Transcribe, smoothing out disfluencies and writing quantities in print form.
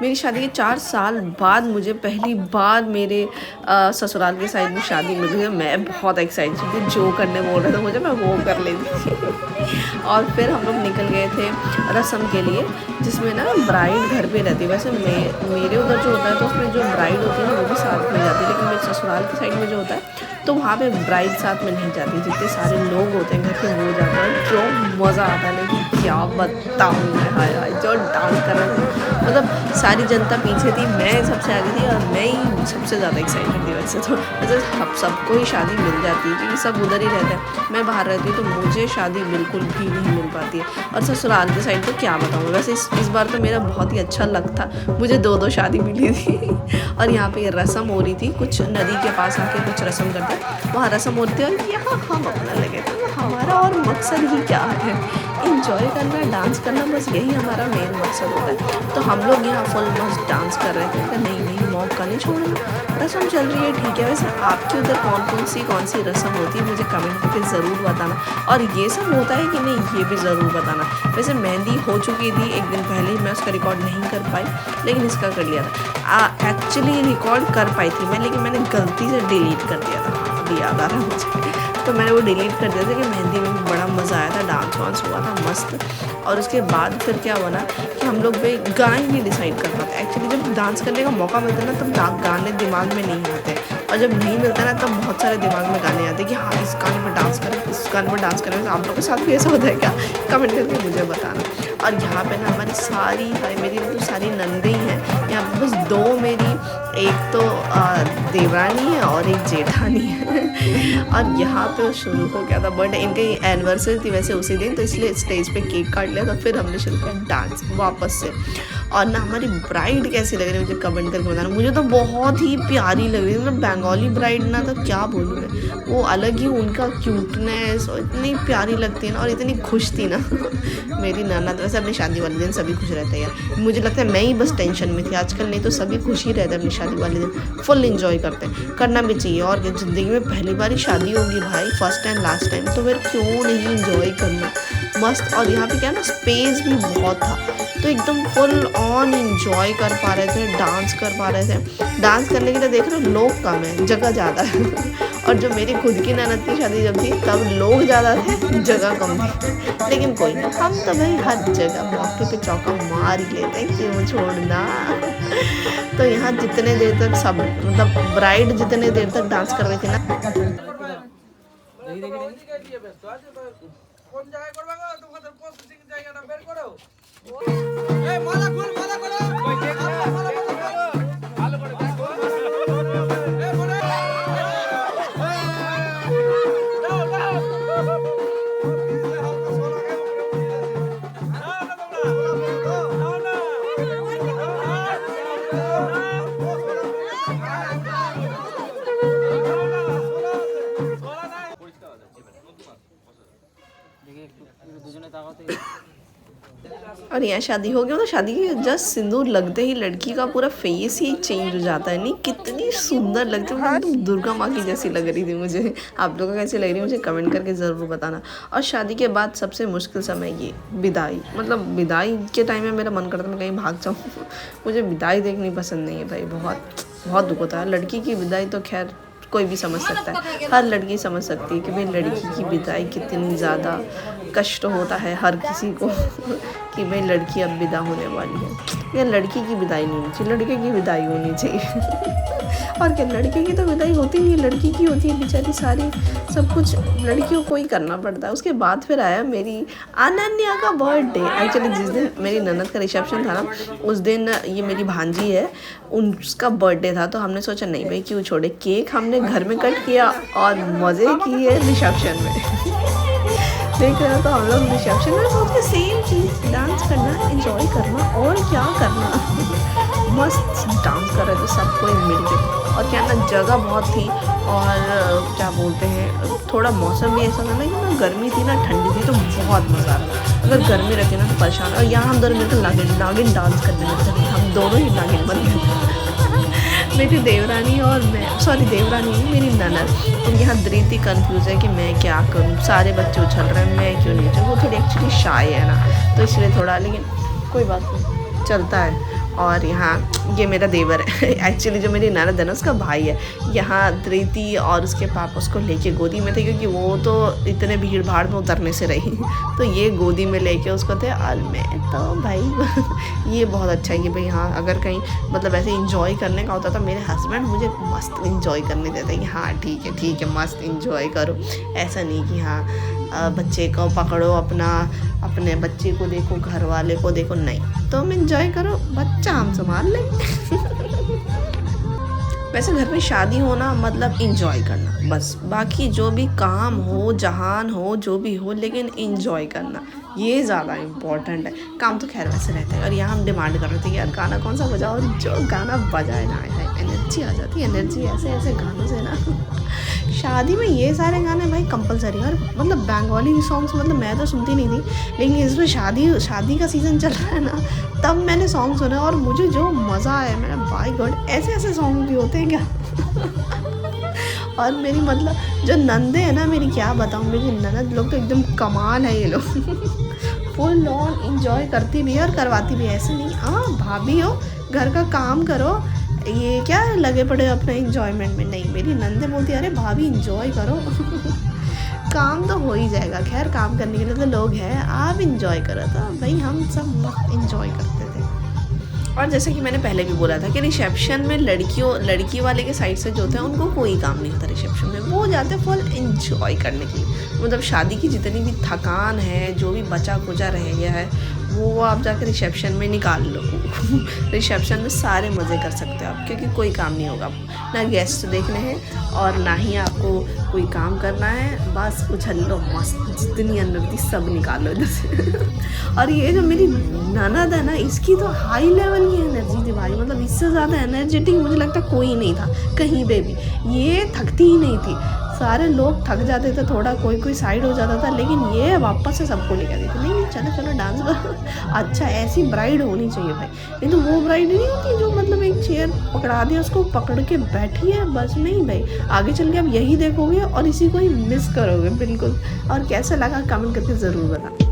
मेरी शादी के 4 साल बाद मुझे पहली बार मेरे ससुराल के साइड में शादी मिल रही है। मैं बहुत एक्साइटेड थी, जो करने बोल रहे थे मुझे मैं वो कर लेती थी। और फिर हम लोग निकल गए थे रस्म के लिए, जिसमें ना ब्राइड घर पे रहती है। वैसे मेरे उधर जो होता है तो उसमें जो ब्राइड होती है ना वो भी साथ में जाती है, लेकिन मेरे ससुराल की साइड में जो होता है तो वहाँ पे ब्राइड साथ में नहीं जाती। जितने सारे लोग होते हैं घर के वो जाते हैं, जो मज़ा आता है। लेकिन क्या बताऊँ मैं, हाय हाय जो डांस कर रहे थे, मतलब सारी जनता पीछे थी, मैं सबसे आगे थी और मैं ही सबसे ज़्यादा एक्साइटेड थी। वैसे तो वैसे सबको ही शादी मिल जाती है क्योंकि सब उधर ही रहते हैं। मैं बाहर रहती हूँ तो मुझे शादी बिल्कुल भी नहीं मिल पाती है। और ससुराल के साइड तो क्या बताऊँ, वैसे इस बार तो मेरा बहुत ही अच्छा लक था, मुझे 2 शादी मिली थी। और यहाँ पे रस्म हो रही थी, कुछ नदी के पास आके कुछ रस्म करते हैं, वहाँ रस्म होती है और यहाँ हम अपना लगे थे। हमारा और मकसद ही क्या है, इंजॉय करना, डांस करना, बस यही हमारा मेन मकसद होता है। तो हम लोग यहाँ फुल मस्त डांस कर रहे थे। नहीं मौका नहीं छोड़ना, रस्म चल रही है ठीक है। वैसे आपके उधर कौन सी रस्म होती है मुझे कमेंट करके ज़रूर बताना, और ये सब होता है कि नहीं ये भी ज़रूर बताना। वैसे मेहंदी हो चुकी थी एक दिन पहले ही, मैं उसका रिकॉर्ड नहीं कर पाई, लेकिन इसका कर लिया था। एक्चुअली रिकॉर्ड कर पाई थी मैं, लेकिन मैंने गलती से डिलीट कर दिया था, अभी याद आ रहा है मुझे। तो मैंने वो डिलीट कर दिया था कि मेहंदी में भी बड़ा मज़ा आया था, डांस वांस हुआ था मस्त। और उसके बाद फिर क्या हुआ ना कि हम लोग भी गाने नहीं डिसाइड कर पाते। एक्चुअली जब डांस करने का मौका मिलता है ना तब गाने दिमाग में नहीं आते, और जब नहीं मिलता ना तब बहुत सारे दिमाग में गाने आते हैं कि हाँ इस गाने पर डांस करें, इस गाने पर डांस करें। आप लोगों के साथ भी ऐसा होता है क्या, कमेंट करके मुझे बताना। और यहाँ पे ना हमारी मेरी तो सारी नंदे ही हैं यहाँ पे, बस 2 मेरी, एक तो देवरानी है और एक जेठानी है। और यहाँ पे शुरू हो गया था बर्थडे, इनकी एनिवर्सरी थी वैसे उसी दिन, तो इसलिए स्टेज पे केक काट लिया था। फिर हमने शुरू किया डांस वापस से। और ना हमारी ब्राइड कैसी लग रही है मुझे कमेंट करके बताना। मुझे तो बहुत ही प्यारी लग रही है, मतलब बंगाली ब्राइड ना तो क्या बोलूँ मैं, वो अलग ही उनका क्यूटनेस, और इतनी प्यारी लगती है ना, और इतनी खुश थी ना। मेरी ननद, वैसे अपनी शादी वाले दिन सभी खुश रहते हैं यार, मुझे लगता है मैं ही बस टेंशन में थी आजकल, नहीं तो सभी खुश ही रहते हैं अपनी शादी वाले दिन, फुल इंजॉय करते हैं, करना भी चाहिए। और ज़िंदगी में पहली बार ही शादी होगी भाई, फर्स्ट एंड लास्ट टाइम, तो फिर क्यों नहीं इंजॉय करना मस्त। और यहाँ पे क्या ना स्पेस भी बहुत था, तो एकदम फुल ऑन इंजॉय कर पा रहे थे, डांस कर पा रहे थे। डांस करने के लिए देख रहे हो लोग कम है, जगह ज़्यादा है। और जो मेरी खुद की ननद की शादी जब थी तब लोग ज़्यादा थे, जगह कम थी। लेकिन कोई नहीं, हम तो भाई हर जगह मौके पे चौका मार ही लेते हैं, क्यों छोड़ना। तो यहाँ जितने देर तक सब, मतलब ब्राइड जितने देर तक डांस कर रही थी ना, और यहाँ शादी हो गया, तो शादी के जस्ट सिंदूर लगते ही लड़की का पूरा फेस ही चेंज हो जाता है। नहीं कितनी सुंदर लगती है, मतलब दुर्गा माँ की जैसी लग रही थी मुझे। आप लोगों को कैसी लग रही है मुझे कमेंट करके ज़रूर बताना। और शादी के बाद सबसे मुश्किल समय ये विदाई, मतलब विदाई के टाइम में मेरा मन करता मैं कहीं भाग जाऊँ। मुझे विदाई देखनी पसंद नहीं है भाई, बहुत दुख होता है। लड़की की विदाई तो खैर कोई भी समझ सकता है, हर लड़की समझ सकती है कि भाई लड़की की विदाई कितनी ज़्यादा कष्ट होता है हर किसी को। कि भाई लड़की अब विदा होने वाली है, या लड़की की विदाई नहीं होनी चाहिए, लड़के की विदाई होनी चाहिए। और क्या, लड़के की तो विदाई होती नहीं है, लड़की की होती है बेचारी, सारी सब कुछ लड़कियों को ही करना पड़ता है। उसके बाद फिर आया मेरी अनन्या का बर्थडे। एक्चुअली जिस दिन मेरी ननद का रिसेप्शन था ना, उस दिन ये मेरी भांजी है उसका बर्थडे था, तो हमने सोचा नहीं भाई क्यों छोड़े, केक हमने घर में कट किया और मज़े किए रिसेप्शन में। देख रहे हो, तो हम लोग रिसेप्शन में सोच के सेम चीज़, डांस करना, एंजॉय करना, और क्या करना। मस्त डांस कर रहे थे सब कोई मिल के। और क्या ना जगह बहुत थी, और क्या बोलते हैं थोड़ा मौसम भी ऐसा था ना कि ना गर्मी थी ना ठंडी थी, तो बहुत मज़ा आ रहा। अगर गर्मी रहती ना तो परेशान। और यहाँ हम दोनों मिलकर नागिन डांस करने लगते थे, हम दोनों ही नागिन बन गए। मेरी देवरानी और मैं, सॉरी देवरानी नहीं मेरी ननद, तो यहाँ धृति कंफ्यूज है कि मैं क्या करूँ, सारे बच्चे उछल रहे हैं मैं क्यों नहीं चलूँ। वो थोड़ी एक्चुअली शाय है ना, तो इसलिए थोड़ा, लेकिन कोई बात नहीं, चलता है। और यहाँ ये मेरा देवर है एक्चुअली जो मेरी ननद है ना उसका भाई है। यहाँ धृति और उसके पापा उसको लेके गोदी में थे, क्योंकि वो तो इतने भीड़ भाड़ में उतरने से रही तो ये गोदी में लेके उसको थे। और मैं तो भाई ये बहुत अच्छा है कि भाई हाँ अगर कहीं मतलब ऐसे इंजॉय करने का होता तो मेरे हस्बैंड मुझे मस्त इंजॉय करने देते हैं कि हाँ ठीक है मस्त इंजॉय करो। ऐसा नहीं कि हाँ बच्चे को पकड़ो अपने बच्चे को देखो, घर वाले को देखो, नहीं तुम इंजॉय करो, बच्चा हम संभाल लें वैसे घर में शादी होना मतलब इंजॉय करना बस, बाकी जो भी काम हो जहान हो जो भी हो, लेकिन इंजॉय करना ये ज़्यादा इम्पोर्टेंट है। काम तो खैर वैसे रहता है। और यहाँ हम डिमांड कर रहे थे कि यार गाना कौन सा बजाओ, जो गाना बजाए ना एनर्जी आ जाती है। एनर्जी ऐसे गानों से ना शादी में ये सारे गाने भाई कंपलसरी। और मतलब बंगाली सॉन्ग्स मतलब मैं तो सुनती नहीं थी, लेकिन इसमें शादी का सीज़न चल रहा है ना, तब मैंने सॉन्ग सुना और मुझे जो मज़ा आया, मेरा बाय गॉड ऐसे सॉन्ग भी होते हैं क्या और मेरी मतलब जो नंदे है ना मेरी, क्या बताऊँ, मेरी ननद लोग तो एकदम कमाल है ये लोग फुल ऑन इंजॉय करती भी है और करवाती भी है। ऐसे नहीं हाँ भाभी हो घर का काम करो, ये क्या लगे पड़े अपने इंजॉयमेंट में, नहीं मेरी नंदे बोलती अरे भाभी इंजॉय करो काम तो हो ही जाएगा। खैर काम करने के लिए तो लोग हैं, आप इंजॉय करो। तो भाई हम सब मस्त इंजॉय करते थे। और जैसे कि मैंने पहले भी बोला था कि रिसेप्शन में लड़की वाले के साइड से जो होते हैं उनको कोई काम नहीं होता रिसेप्शन में, वो जाते हैं फुल इंजॉय करने के लिए। मतलब शादी की जितनी भी थकान है, जो भी बचा कुचा रह गया है, वो आप जाकर रिसेप्शन में निकाल लो रिसेप्शन में सारे मज़े कर सकते हो आप, क्योंकि कोई काम नहीं होगा, ना गेस्ट देखने हैं और ना ही आपको कोई काम करना है, बस उछल लो मस्त, जितनी एनर्जी सब निकालो इधर से और ये जो मेरी ननद है ना, इसकी तो हाई लेवल की एनर्जी थी भाई, मतलब इससे ज़्यादा एनर्जेटिक मुझे लगता कोई नहीं था कहीं पे भी। ये थकती ही नहीं थी, सारे लोग थक जाते थे थोड़ा, कोई साइड हो जाता था, लेकिन ये वापस से सबको लेकर देती थी, नहीं चलो डांस करो अच्छा ऐसी ब्राइड होनी चाहिए भाई। नहीं तो वो ब्राइड नहीं होती जो मतलब एक चेयर पकड़ा दी उसको पकड़ के बैठी है बस, नहीं भाई आगे चल के आप यही देखोगे और इसी को ही मिस करोगे बिल्कुल। और कैसा लगा कमेंट करके ज़रूर बताना।